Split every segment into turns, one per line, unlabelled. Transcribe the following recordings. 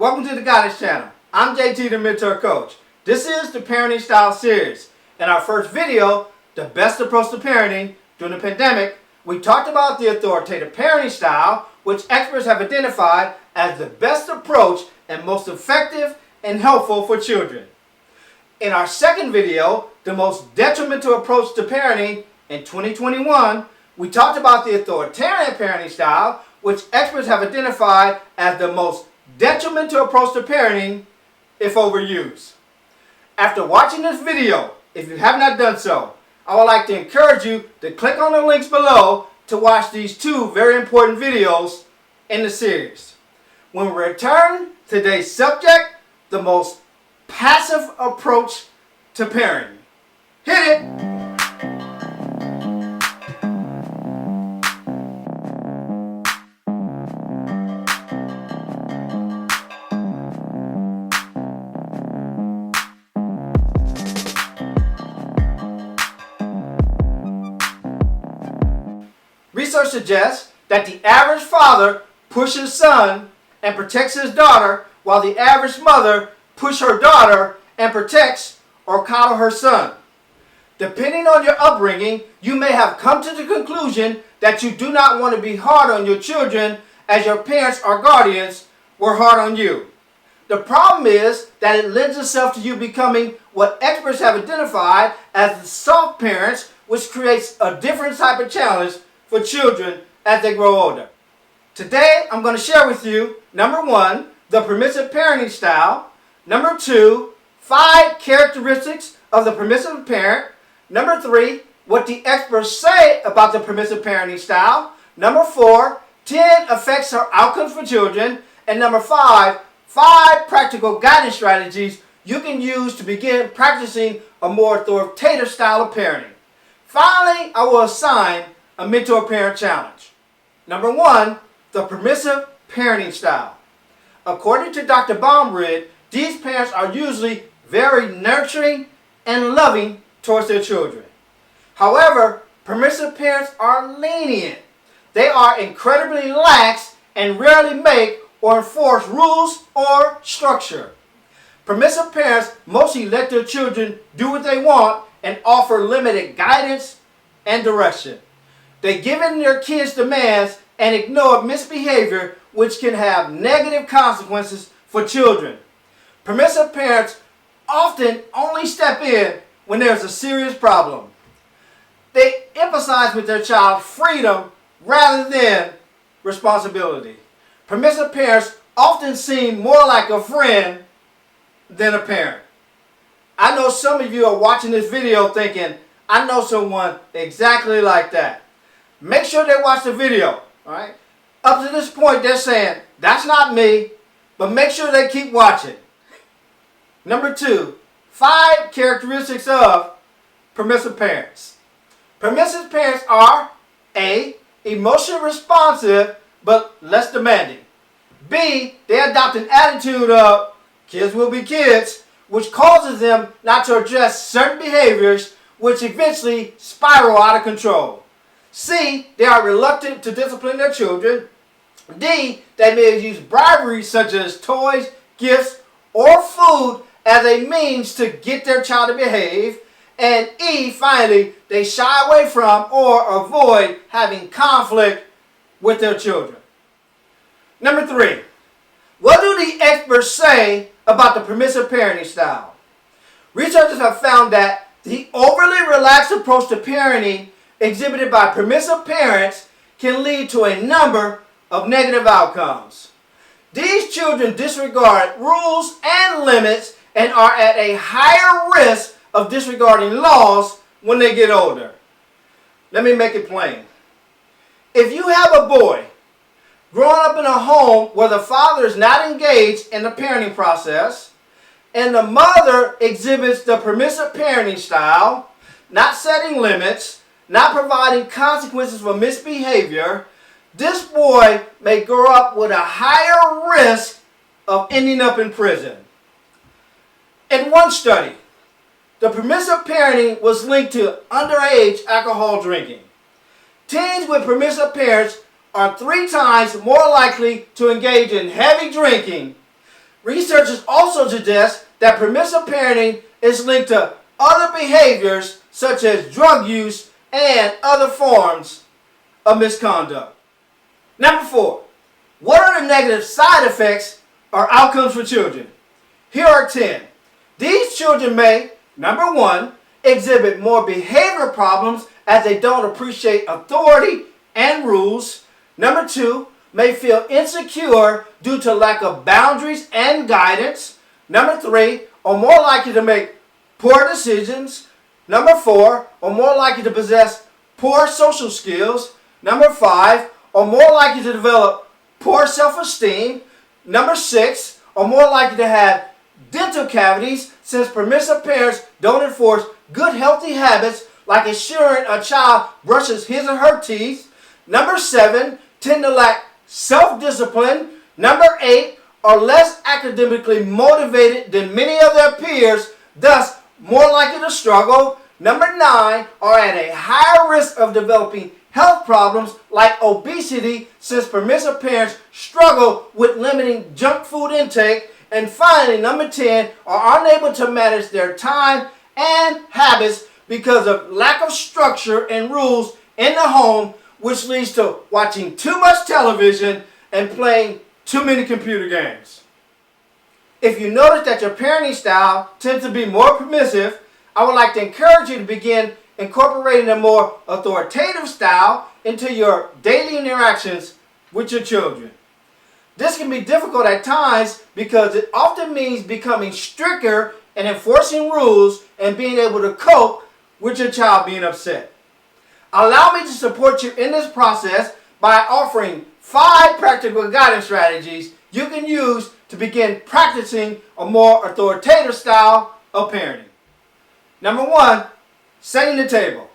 Welcome to the Guidance Channel. I'm JT, the Mentor Coach. This is the Parenting Style series. In our first video, the best approach to parenting during the pandemic, we talked about the authoritative parenting style, which experts have identified as the best approach and most effective and helpful for children. In our second video, the most detrimental approach to parenting in 2021, we talked about the authoritarian parenting style, which experts have identified as the most detrimental approach to parenting if overused. After watching this video, if you have not done so, I would like to encourage you to click on the links below to watch these two very important videos in the series. When we return, today's subject, the most passive approach to parenting. Hit it! Research suggests that the average father pushes his son and protects his daughter, while the average mother pushes her daughter and protects or coddles her son. Depending on your upbringing, you may have come to the conclusion that you do not want to be hard on your children as your parents or guardians were hard on you. The problem is that it lends itself to you becoming what experts have identified as the soft parents, which creates a different type of challenge for children as they grow older. Today, I'm going to share with you, number 1, the permissive parenting style. Number 2, 5 characteristics of the permissive parent. Number 3, what the experts say about the permissive parenting style. Number 4, 10 effects or outcomes for children. And number 5, 5 practical guidance strategies you can use to begin practicing a more authoritative style of parenting. Finally, I will assign a mentor-parent challenge. Number 1, the permissive parenting style. According to Dr. Baumrid, these parents are usually very nurturing and loving towards their children. However, permissive parents are lenient. They are incredibly lax and rarely make or enforce rules or structure. Permissive parents mostly let their children do what they want and offer limited guidance and direction. They give in their kids' demands and ignore misbehavior, which can have negative consequences for children. Permissive parents often only step in when there's a serious problem. They emphasize with their child freedom rather than responsibility. Permissive parents often seem more like a friend than a parent. I know some of you are watching this video thinking, I know someone exactly like that. Make sure they watch the video, all right? Up to this point, they're saying, that's not me, but make sure they keep watching. Number 2, 5 characteristics of permissive parents. Permissive parents are A, emotionally responsive, but less demanding. B, they adopt an attitude of, kids will be kids, which causes them not to address certain behaviors, which eventually spiral out of control. C, they are reluctant to discipline their children. D, they may use bribery such as toys, gifts, or food as a means to get their child to behave. And E, finally, they shy away from or avoid having conflict with their children. Number 3, what do the experts say about the permissive parenting style? Researchers have found that the overly relaxed approach to parenting exhibited by permissive parents can lead to a number of negative outcomes. These children disregard rules and limits and are at a higher risk of disregarding laws when they get older. Let me make it plain. If you have a boy growing up in a home where the father is not engaged in the parenting process and the mother exhibits the permissive parenting style, not setting limits, not providing consequences for misbehavior, this boy may grow up with a higher risk of ending up in prison. In one study, the permissive parenting was linked to underage alcohol drinking. Teens with permissive parents are 3 times more likely to engage in heavy drinking, Researchers also suggest that permissive parenting is linked to other behaviors such as drug use and other forms of misconduct. Number 4, what are the negative side effects or outcomes for children? Here are 10. These children may, number 1, exhibit more behavior problems as they don't appreciate authority and rules. Number 2, may feel insecure due to lack of boundaries and guidance. Number 3, are more likely to make poor decisions. Number 4, are more likely to possess poor social skills. Number 5, are more likely to develop poor self-esteem. Number 6, are more likely to have dental cavities, since permissive parents don't enforce good healthy habits like ensuring a child brushes his or her teeth. Number 7, tend to lack self-discipline. Number 8, are less academically motivated than many of their peers, thus more likely to struggle. Number 9, are at a higher risk of developing health problems like obesity, since permissive parents struggle with limiting junk food intake. And finally, number 10, are unable to manage their time and habits because of lack of structure and rules in the home, which leads to watching too much television and playing too many computer games. If you notice that your parenting style tends to be more permissive, I would like to encourage you to begin incorporating a more authoritative style into your daily interactions with your children. This can be difficult at times because it often means becoming stricter and enforcing rules and being able to cope with your child being upset. Allow me to support you in this process by offering 5 practical guidance strategies you can use to begin practicing a more authoritative style of parenting. Number 1, setting the table.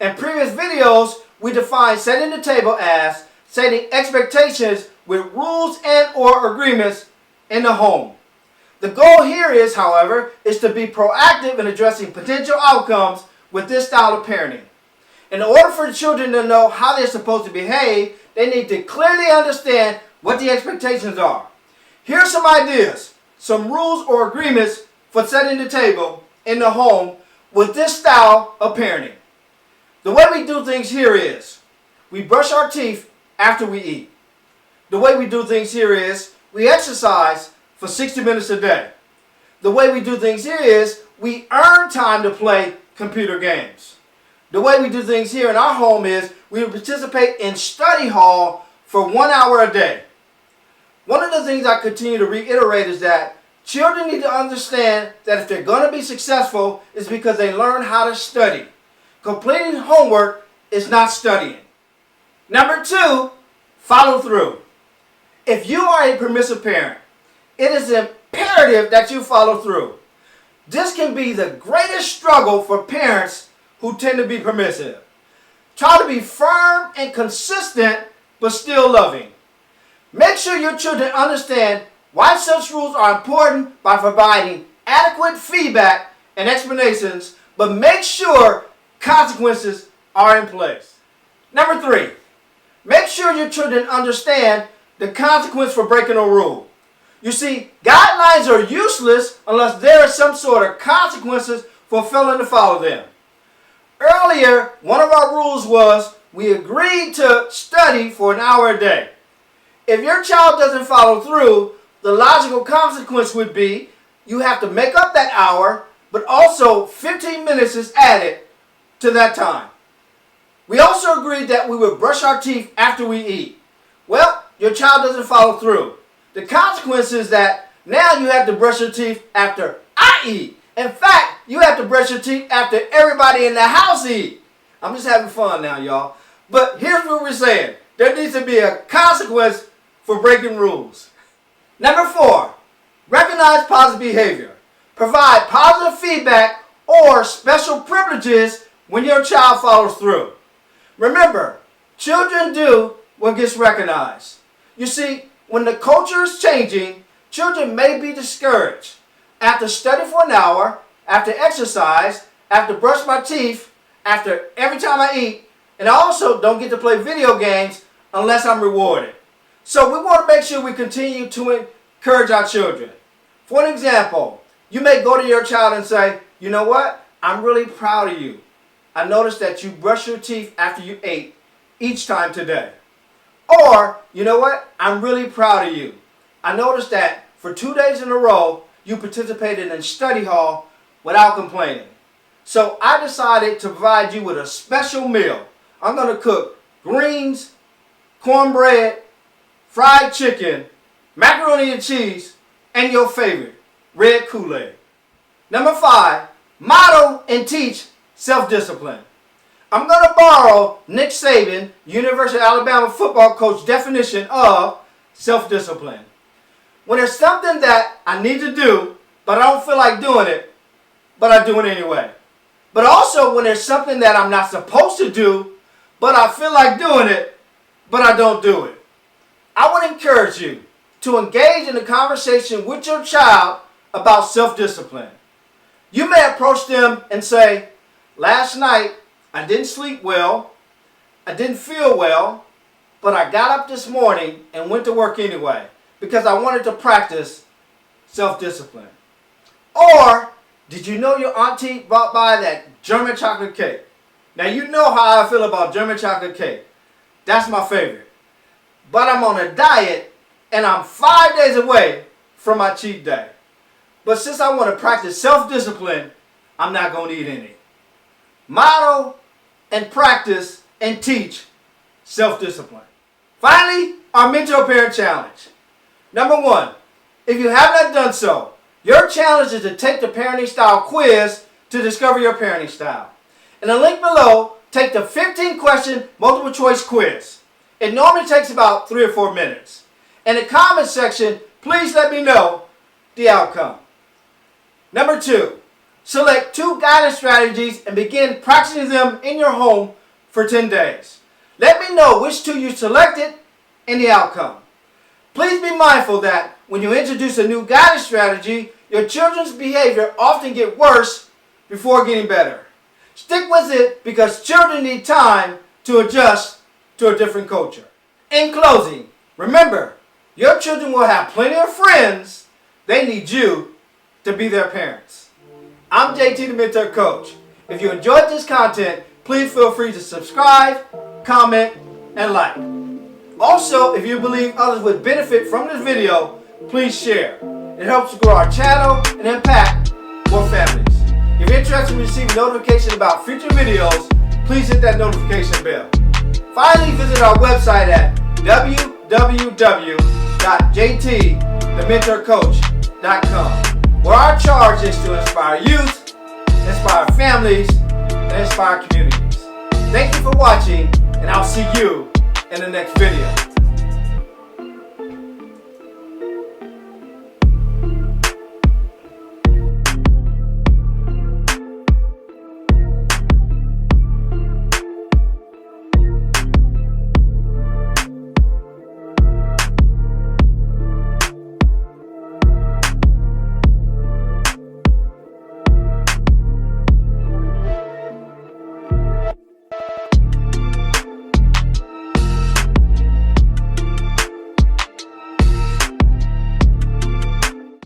In previous videos, we defined setting the table as setting expectations with rules and or agreements in the home. The goal here is, however, is to be proactive in addressing potential outcomes with this style of parenting. In order for the children to know how they're supposed to behave, they need to clearly understand what the expectations are. Here are some ideas, some rules or agreements for setting the table in the home with this style of parenting. The way we do things here is, we brush our teeth after we eat. The way we do things here is, we exercise for 60 minutes a day. The way we do things here is, we earn time to play computer games. The way we do things here in our home is, we participate in study hall for 1 hour a day. One of the things I continue to reiterate is that children need to understand that if they're going to be successful, it's because they learn how to study. Completing homework is not studying. Number 2, follow through. If you are a permissive parent, it is imperative that you follow through. This can be the greatest struggle for parents who tend to be permissive. Try to be firm and consistent, but still loving. Make sure your children understand why such rules are important by providing adequate feedback and explanations, but make sure consequences are in place. Number 3, make sure your children understand the consequence for breaking a rule. You see, guidelines are useless unless there are some sort of consequences for failing to follow them. Earlier, one of our rules was we agreed to study for an hour a day. If your child doesn't follow through, the logical consequence would be you have to make up that hour, but also 15 minutes is added to that time. We also agreed that we would brush our teeth after we eat. Well, your child doesn't follow through. The consequence is that now you have to brush your teeth after I eat. In fact, you have to brush your teeth after everybody in the house eat. I'm just having fun now, y'all. But here's what we're saying. There needs to be a consequence for breaking rules. Number 4, recognize positive behavior. Provide positive feedback or special privileges when your child follows through. Remember, children do what gets recognized. You see, when the culture is changing, children may be discouraged. After study for an hour, after exercise, after brush my teeth, after every time I eat, and I also don't get to play video games unless I'm rewarded. So we want to make sure we continue to encourage our children. For an example, you may go to your child and say, you know what? I'm really proud of you. I noticed that you brush your teeth after you ate each time today. Or, you know what? I'm really proud of you. I noticed that for 2 days in a row, you participated in study hall without complaining. So I decided to provide you with a special meal. I'm going to cook greens, cornbread, fried chicken, macaroni and cheese, and your favorite, red Kool-Aid. Number 5, model and teach self-discipline. I'm going to borrow Nick Saban, University of Alabama football coach definition of self-discipline. When there's something that I need to do, but I don't feel like doing it, but I do it anyway. But also when there's something that I'm not supposed to do, but I feel like doing it, but I don't do it. I would encourage you to engage in a conversation with your child about self-discipline. You may approach them and say, last night I didn't sleep well, I didn't feel well, but I got up this morning and went to work anyway because I wanted to practice self-discipline. Or, did you know your auntie brought by that German chocolate cake? Now you know how I feel about German chocolate cake. That's my favorite. But I'm on a diet and I'm 5 days away from my cheat day. But since I want to practice self-discipline, I'm not going to eat any. Model and practice and teach self-discipline. Finally, our mentor parent challenge. Number 1, if you have not done so, your challenge is to take the parenting style quiz to discover your parenting style. In the link below, take the 15-question multiple choice quiz. It normally takes about 3 or 4 minutes. In the comments section, please let me know the outcome. Number 2, select 2 guidance strategies and begin practicing them in your home for 10 days. Let me know which 2 you selected and the outcome. Please be mindful that when you introduce a new guidance strategy, your children's behavior often gets worse before getting better. Stick with it because children need time to adjust to a different culture. In closing, remember, your children will have plenty of friends. They need you to be their parents. I'm JT the Mentor Coach. If you enjoyed this content, please feel free to subscribe, comment, and like. Also, if you believe others would benefit from this video, please share. It helps to grow our channel and impact more families. If you're interested in receiving notifications about future videos, please hit that notification bell. Finally, visit our website at www.jtthementorcoach.com, where our charge is to inspire youth, inspire families, and inspire communities. Thank you for watching, and I'll see you in the next video.